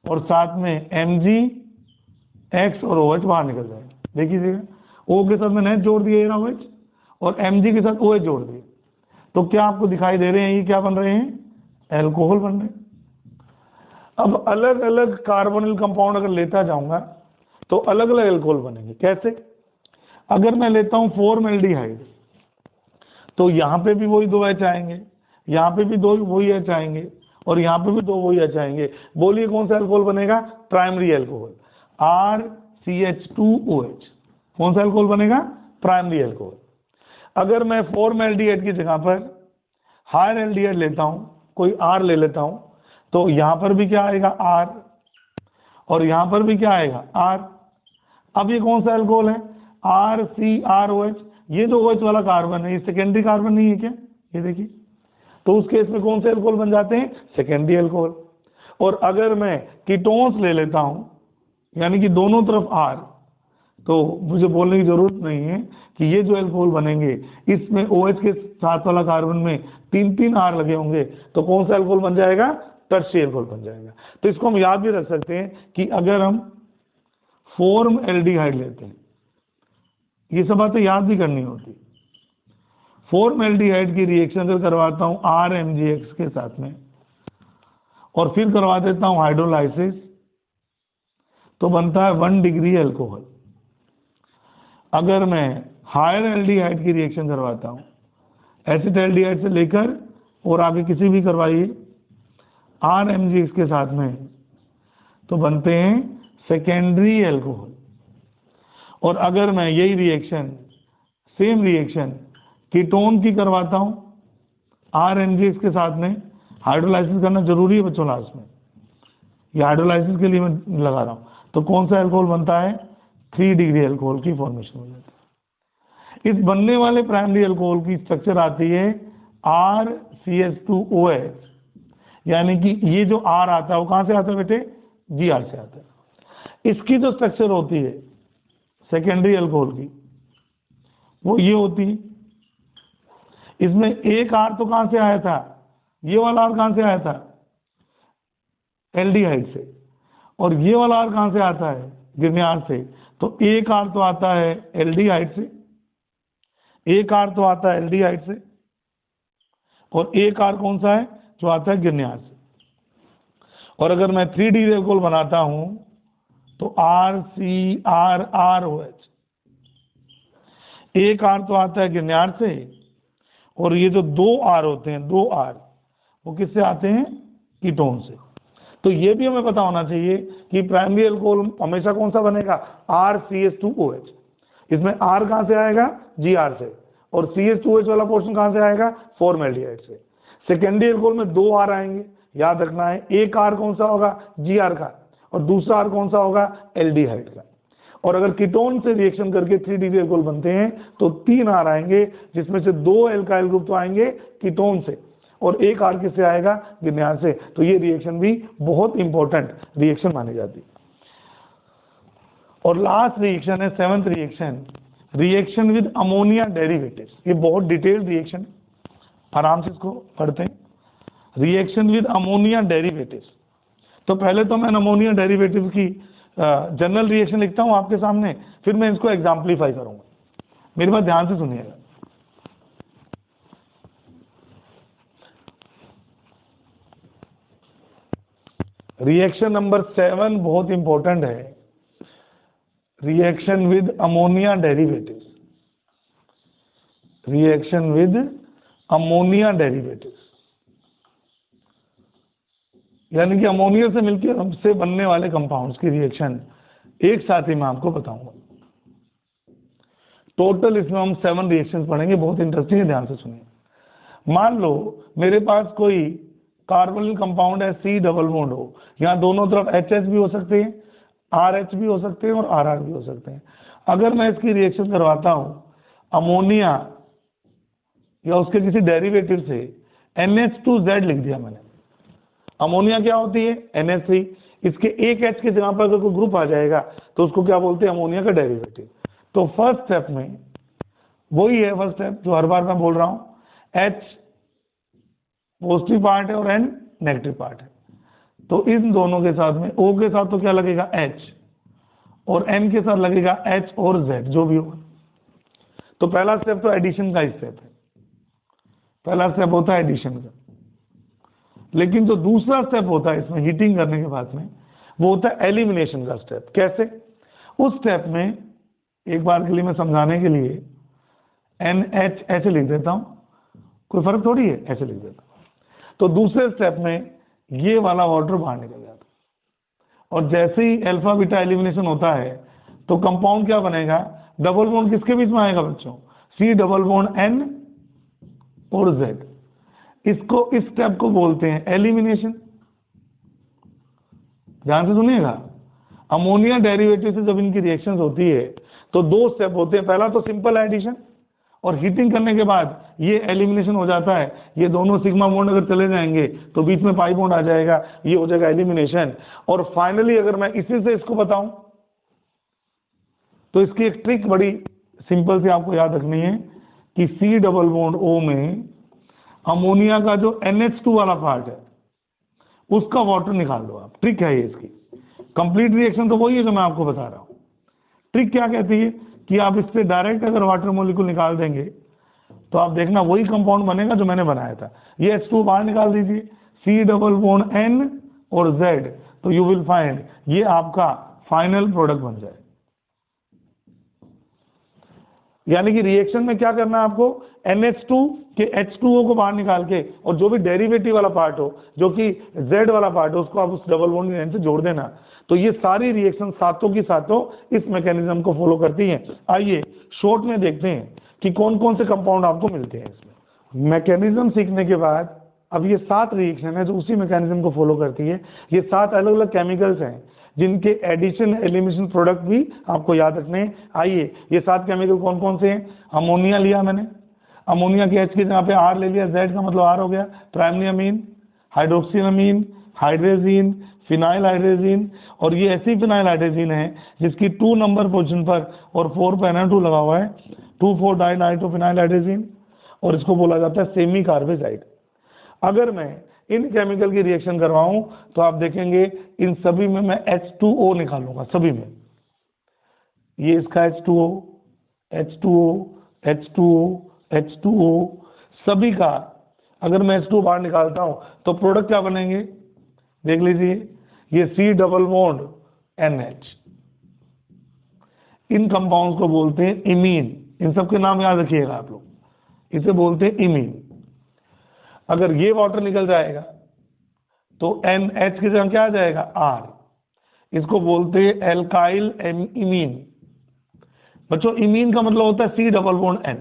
और साथ में MgX और OH बाहर निकल जाएंगे। देखिएगा O के साथ मैंने H जोड़ दिया OH, और Mg के साथ OH जोड़ दिया, तो क्या आपको दिखाई दे रहे हैं, ये क्या बन रहे हैं, एल्कोहल बन रहे हैं। अब अलग अलग कार्बोनिल कंपाउंड अगर लेता जाऊंगा तो अलग अलग एल्कोहल बनेंगे। कैसे, अगर मैं लेता हूं फॉर्मल्डिहाइड तो यहां पे भी वही 2 H आएंगे, यहां पे भी 2 वही H आएंगे, और यहां पे भी 2 वही H आएंगे। बोलिए कौन सा एल्कोहल बनेगा, प्राइमरी एल्कोहल, RCH2OH। कौन सा एल्कोहल बनेगा, प्राइमरी एल्कोहल। अगर मैं फॉर्मल्डिहाइड की जगह पर हायर एल्डिहाइड लेता हूं, कोई R ले लेता हूं, तो यहां पर भी क्या आएगा, R, और यहां पर भी क्या आएगा, R। अब ये कौन सा एल्कोहल है, RCROH। ये जो OH वाला कार्बन है ये सेकेंडरी कार्बन नहीं है क्या, ये देखिए। तो उस केस में कौन से एल्कोहल बन जाते हैं, सेकेंडरी एल्कोहल। और अगर मैं कीटोन्स ले लेता हूं, यानी कि दोनों तरफ R, तो मुझे बोलने की जरूरत नहीं है कि ये जो एल्कोहल बनेंगे इसमें OH के साथ वाला कार्बन में 3 R लगे होंगे, तो कौन सा एल्कोहल बन जाएगा, टर्शियरी एल्कोहल बन जाएगा। तो इसको हम याद भी रख सकते हैं कि अगर हम फॉर्मल्डिहाइड लेते हैं, ये सब बातें याद भी करनी होती। फॉर्मल्डिहाइड की रिएक्शन अगर करवाता हूं RMgX के साथ में और फिर करवा देता हूं हाइड्रोलाइसिस, तो बनता है 1 डिग्री एल्कोहल। अगर मैं हायर एल्डिहाइड की रिएक्शन करवाता हूं, एसिटाल्डिहाइड से लेकर और आगे किसी भी करवाइए RMgX के साथ में, तो बनते हैं सेकेंडरी एल्कोहल। और अगर मैं यही रिएक्शन, सेम रिएक्शन कीटोन की करवाता हूं RMgX के साथ में, हाइड्रोलाइसिस करना जरूरी है बच्चों लास्ट में, ये हाइड्रोलाइसिस के लिए मैं लगा रहा हूं, तो कौन सा एल्कोहल बनता है, 3 डिग्री एल्कोहल की फॉर्मेशन हो जाती है। इस बनने वाले प्राइमरी एल्कोहल की स्ट्रक्चर आती है RCH2OH, यानी कि ये जो R आता है वो कहां से आता है बेटे, GR से आता है। इसकी जो स्ट्रक्चर होती है सेकेंडरी एल्कोहल की, वो ये होती है। इसमें एक R तो कहां से आया था, ये वाला R कहां से आया था, एल्डिहाइड से, और ये वाला R कहां से आता है, गिरनियार से। तो एक R तो आता है एल्डिहाइड से, एक R तो आता है एल्डिहाइड से, और एक R कौन सा है, जो आता है गिरनियार से। और अगर मैं 3 डिग्री एल्कोहल बनाता हूं तो RCRROH, एक R तो आता है गिरनियार से, और ये जो 2 R होते हैं, 2 R वो किससे आते हैं, कीटोन से। तो ये भी हमें पता होना चाहिए कि प्राइमरी अल्कोहल हमेशा कौन सा बनेगा, RCH2OH। इसमें R कहां से आएगा, GR से, और CH2OH वाला पोर्शन कहां से आएगा, फॉर्मेल्डिहाइड से। सेकेंडरी अल्कोहल में 2 R आएंगे, याद रखना है। एक R कौन सा होगा, GR का, और दूसरा R कौन सा होगा, एल्डिहाइड का। और अगर कीटोन से रिएक्शन करके 3 डिग्री अल्कोहल बनते हैं तो 3 R आएंगे, जिसमें से 2 एल्काइल ग्रुप तो आएंगे कीटोन से और 1 R किससे आएगा, विन्यास से। तो ये रिएक्शन भी बहुत इंपॉर्टेंट रिएक्शन मानी जाती है। और लास्ट रिएक्शन है 7th reaction, reaction with ammonia derivatives. ये बहुत डिटेल्ड रिएक्शन, आराम से इसको पढ़ते हैं। Reaction with ammonia derivatives. तो पहले तो मैं अमोनिया डेरिवेटिव की जनरल रिएक्शन लिखता हूं आपके सामने, फिर मैं इसको एग्जाम्पलीफाई करूंगा। मेरी बात ध्यान से सुनिएगा। रिएक्शन नंबर 7 बहुत इंपॉर्टेंट है, reaction with ammonia derivatives. Reaction with ammonia derivatives यानी कि अमोनिया से मिलकर हमसे बनने वाले कंपाउंड्स की रिएक्शन एक साथ ही मैं आपको बताऊंगा। टोटल इसमें हम 7 रिएक्शंस पढ़ेंगे, बहुत इंटरेस्टिंग है, ध्यान से सुनिए। मान लो मेरे पास कोई कार्बोनिल कंपाउंड है, C डबल बॉन्ड हो, यहाँ दोनों तरफ HH भी हो सकते हैं, RH भी हो सकते हैं और RR भी हो सकते हैं। अगर मैं इसकी रिएक्शन करवाता हूं अमोनिया या उसके किसी डेरिवेटिव से, NH2Z लिख दिया मैंने। अमोनिया क्या होती है, NH3। इसके एक H की जगह पर अगर कोई ग्रुप आ जाएगा तो उसको क्या बोलते हैं, अमोनिया का डेरिवेटिव। तो फर्स्ट स्टेप में वही है, फर्स्ट स्टेप जो हर बार मैं बोल रहा हूं, H पॉजिटिव पार्ट है और N नेगेटिव पार्ट है। तो इन दोनों के साथ में O के साथ तो क्या लगेगा, H, और N के साथ लगेगा H और Z, जो भी होगा। तो पहला स्टेप तो एडिशन का स्टेप है, पहला स्टेप होता है एडिशन का। लेकिन जो दूसरा स्टेप होता है इसमें हीटिंग करने के बाद में, वो होता है एलिमिनेशन का स्टेप। कैसे, उस स्टेप में एक बार के लिए मैं समझाने के लिए NH ऐसे लिख देता हूं, कोई फर्क थोड़ी है, ऐसे लिख देता हूं। तो दूसरे स्टेप में ये वाला वाटर बाहर निकल जाता है, और जैसे ही अल्फा बीटा एलिमिनेशन होता है तो कंपाउंड क्या बनेगा, डबल बॉन्ड किसके बीच में आएगा बच्चों, C डबल बॉन्ड N और Z। इसको, इस स्टेप को बोलते हैं एलिमिनेशन। ध्यान से सुनिएगा, अमोनिया डेरिवेटिव से जब इनकी रिएक्शंस होती है तो 2 स्टेप होते हैं। पहला तो सिंपल एडिशन, और हीटिंग करने के बाद ये एलिमिनेशन हो जाता है। ये दोनों सिग्मा बॉन्ड अगर चले जाएंगे तो बीच में पाई बॉन्ड आ जाएगा, ये हो जाएगा एलिमिनेशन। और फाइनली अगर मैं इसी से इसको बताऊं तो इसकी एक ट्रिक बड़ी सिंपल सी आपको याद रखनी है कि C डबल बॉन्ड O में अमोनिया का जो NH2 वाला पार्ट है उसका वाटर निकाल लो आप। ट्रिक है ये इसकी, कंप्लीट रिएक्शन तो वही है जो मैं आपको बता रहा हूं। ट्रिक क्या कहती है कि आप इससे डायरेक्ट अगर वाटर मॉलिक्यूल निकाल देंगे तो आप देखना वही कंपाउंड बनेगा जो मैंने बनाया था। ये H2 बाहर निकाल दीजिए, C डबल बॉन्ड N और Z, तो यू विल फाइंड ये आपका फाइनल प्रोडक्ट बन जाए। यानी कि रिएक्शन में क्या करना है आपको, NH2 के H2O को बाहर निकाल के, और जो भी डेरिवेटिव वाला पार्ट हो जो कि Z वाला पार्ट हो उसको आप उस डबल बॉन्ड की एंड से जोड़ देना। तो ये सारी रिएक्शन सातों की सातों इस मैकेनिज्म को फॉलो करती हैं। आइए शॉर्ट में देखते हैं कि कौन कौन से कंपाउंड आपको मिलते हैं इसमें। मैकेनिज्म सीखने के बाद अब ये 7 रिएक्शन है जो उसी मैकेनिज्म को फॉलो करती है। ये 7 अलग अलग केमिकल्स हैं जिनके एडिशन एलिमिनेशन प्रोडक्ट भी आपको याद रखने हैं। आइए ये 7 केमिकल कौन कौन से हैं। अमोनिया लिया मैंने, अमोनिया के H की जगह पे R ले लिया, Z का मतलब R हो गया, प्राइमरी अमीन, हाइड्रोक्सिल अमीन, हाइड्रेजीन, फिनाइल हाइड्रेजीन। और ये ऐसी फिनाइल हाइड्रेजीन है जिसकी 2 नंबर पोजीशन पर और 4 पर NH2 लगा हुआ है, 2,4-डाइनाइट्रो फिनाइल हाइड्रेजीन, और इसको बोला जाता है सेमी कार्बेजाइड। अगर मैं इन केमिकल की रिएक्शन करवाऊं तो आप देखेंगे इन सभी में मैं H2O निकालूंगा, सभी में। ये इसका H2O, H2O, H2O, H2O, सभी का अगर मैं H2O बाहर निकालता हूं तो प्रोडक्ट क्या बनेंगे, देख लीजिए। ये C डबल बॉन्ड NH, इन कंपाउंड्स को बोलते हैं इमीन। इन सब के नाम याद रखिएगा आप लोग, इसे बोलते हैं इमीन। अगर ये वाटर निकल जाएगा, तो NH की जगह क्या आ जाएगा R। इसको बोलते हैं एल्काइल इमीन। बच्चों इमीन का मतलब होता है C double bond N,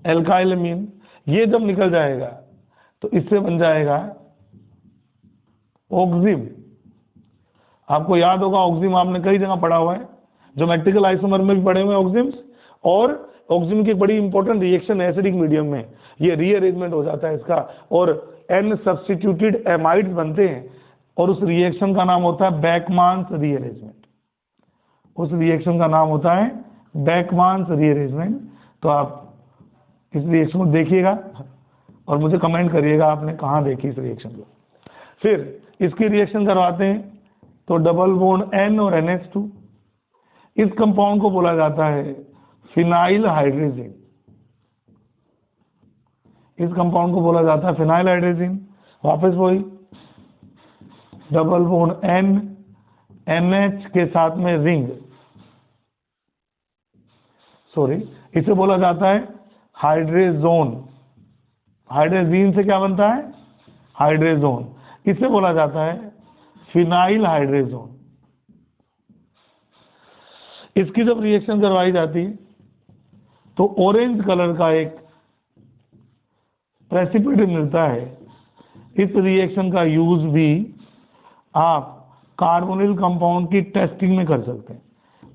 alkyl imine. ये जब निकल जाएगा तो इससे बन जाएगा ऑक्सिम। आपको याद होगा ऑक्सिम आपने कई जगह पढ़ा हुआ है, ज्योमेट्रिकल आइसोमर में भी पढ़े हुए हैं ऑक्सिम्स। और ऑक्सिम की बड़ी इंपॉर्टेंट रिएक्शन एसिडिक मीडियम में, ये रीअरेंजमेंट हो जाता है इसका और N सब्स्टिट्यूटेड एमाइड्स बनते हैं और उस रिएक्शन का नाम होता है बैकमान्स रीअरेंजमेंट। उस रिएक्शन का नाम होता है बैकमान्स रीअरेंजमेंट। तो आप इस रिएक्शन को देखिएगा और मुझे कमेंट करिएगा आपने कहाँ देखी इस रिएक्शन को। फिर इसकी रिएक्शन करवाते हैं तो डबल बॉन्ड N और NH2। इस कंपाउंड को बोला जाता है फिनाइल हाइड्रेजिन। इस कंपाउंड को बोला जाता है फिनाइल हाइड्रेजिन। वापस वही डबल बॉन्ड N NH के साथ में रिंग, सॉरी इसे बोला जाता है हाइड्रेजोन। हाइड्रेजीन से क्या बनता है हाइड्रेजोन। इसे बोला जाता है फिनाइल हाइड्रेजोन। इसकी जब रिएक्शन करवाई जाती है तो ऑरेंज कलर का एक प्रेसिपिटेट मिलता है। इस रिएक्शन का यूज भी आप कार्बोनिल कंपाउंड की टेस्टिंग में कर सकते हैं।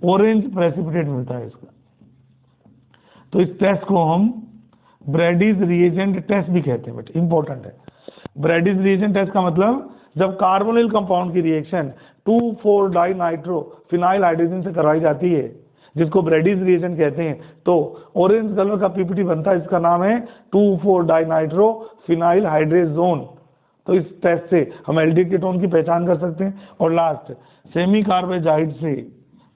ऑरेंज प्रेसिपिटेट मिलता है इसका, तो इस टेस्ट को हम ब्रैडीज रिएजेंट टेस्ट भी कहते हैं। बट इंपॉर्टेंट है, ब्रैडीज रिएजेंट टेस्ट का मतलब जब कार्बोनिल कंपाउंड की रिएक्शन 2,4-डाइनाइट्रो फिनाइल हाइड्रोजन से करवाई जाती है, जिसको ब्रैडीज रिएजेंट कहते हैं, तो ऑरेंज कलर का पीपीटी बनता है। इसका नाम है 2,4-डाइनाइट्रो फिनाइल हाइड्रेजोन। तो इस टेस्ट से हम एल्डिहाइड कीटोन की पहचान कर सकते हैं। और लास्ट सेमी कार्बेजाइड से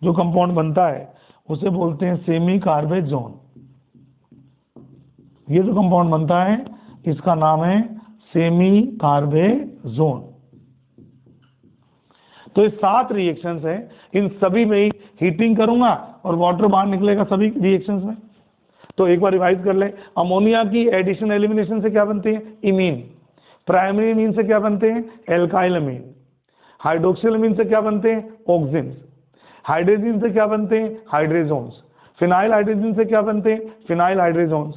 जो कंपाउंड बनता है उसे बोलते हैं सेमी कार्बेजोन। ये जो कंपाउंड बनता है इसका नाम है सेमी कार्बेजोन। तो ये 7 रिएक्शंस हैं। इन सभी में ही हीटिंग करूंगा और वाटर बाहर निकलेगा सभी रिएक्शंस में। तो एक बार रिवाइज कर लें। अमोनिया की एडिशन एलिमिनेशन से क्या बनते हैं इमीन। प्राइमरी इमीन से क्या बनते हैं एल्काइल अमीन। हाइड्रोक्सिल अमीन से क्या बनते हैं ऑक्सिन्स। हाइड्रोजन से क्या बनते हैं हाइड्रेजोन्स। फिनाइल हाइड्रोजन से क्या बनते हैं फिनाइल हाइड्रेजोन्स।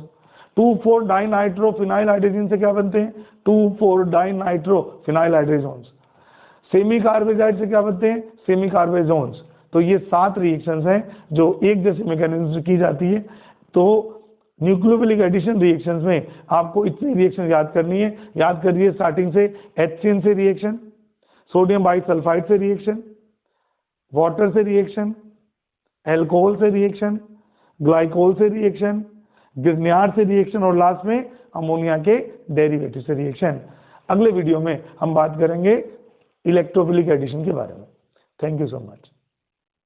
2,4-डाइनाइट्रो फिनाइल हाइड्रोजन से क्या बनते हैं 2,4-डाइनाइट्रो फिनाइल हाइड्रोजोन्स। सेमी कार्बेजाइड से क्या बनते हैं सेमी कार्बेजोन्स। तो ये 7 रिएक्शंस हैं जो एक जैसे मैकेनिज्म से की जाती है। तो न्यूक्लियोफिलिक एडिशन रिएक्शंस में आपको इतनी रिएक्शन याद करनी है। याद करिए स्टार्टिंग से HCN से रिएक्शन, सोडियम बाइसल्फाइड से रिएक्शन, वाटर से रिएक्शन, एल्कोहल से रिएक्शन, ग्लाइकोल से रिएक्शन, गिरनियार से रिएक्शन और लास्ट में अमोनिया के डेरिवेटिव से रिएक्शन। अगले वीडियो में हम बात करेंगे इलेक्ट्रोफिलिक एडिशन के बारे में। Thank you so much.